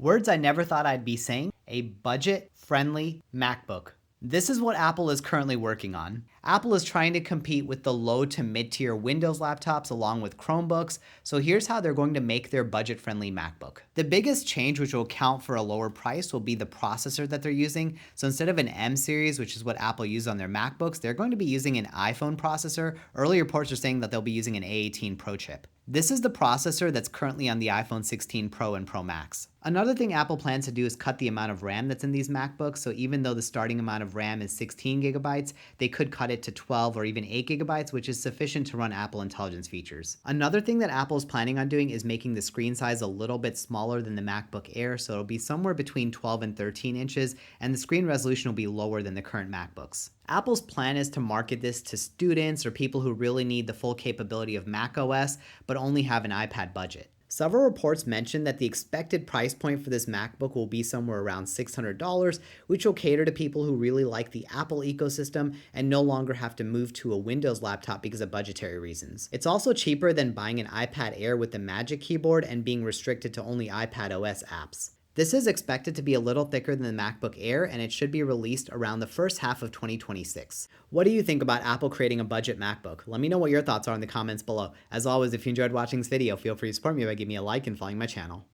Words I never thought I'd be saying, a budget-friendly MacBook. This is what Apple is currently working on. Apple is trying to compete with the low to mid-tier Windows laptops along with Chromebooks, so here's how they're going to make their budget-friendly MacBook. The biggest change, which will account for a lower price, will be the processor that they're using. So instead of an M series, which is what Apple used on their MacBooks, they're going to be using an iPhone processor. Early reports are saying that they'll be using an A18 Pro chip. This is the processor that's currently on the iPhone 16 Pro and Pro Max. Another thing Apple plans to do is cut the amount of RAM that's in these MacBooks, so even though the starting amount of RAM is 16 gigabytes, they could cut it to 12 or even 8 gigabytes, which is sufficient to run Apple Intelligence features. Another thing that Apple is planning on doing is making the screen size a little bit smaller than the MacBook Air, so it'll be somewhere between 12 and 13 inches, and the screen resolution will be lower than the current MacBooks. Apple's plan is to market this to students or people who really need the full capability of macOS, but only have an iPad budget. Several reports mention that the expected price point for this MacBook will be somewhere around $600, which will cater to people who really like the Apple ecosystem and no longer have to move to a Windows laptop because of budgetary reasons. It's also cheaper than buying an iPad Air with the Magic Keyboard and being restricted to only iPadOS apps. This is expected to be a little thicker than the MacBook Air, and it should be released around the first half of 2026. What do you think about Apple creating a budget MacBook? Let me know what your thoughts are in the comments below. As always, if you enjoyed watching this video, feel free to support me by giving me a like and following my channel.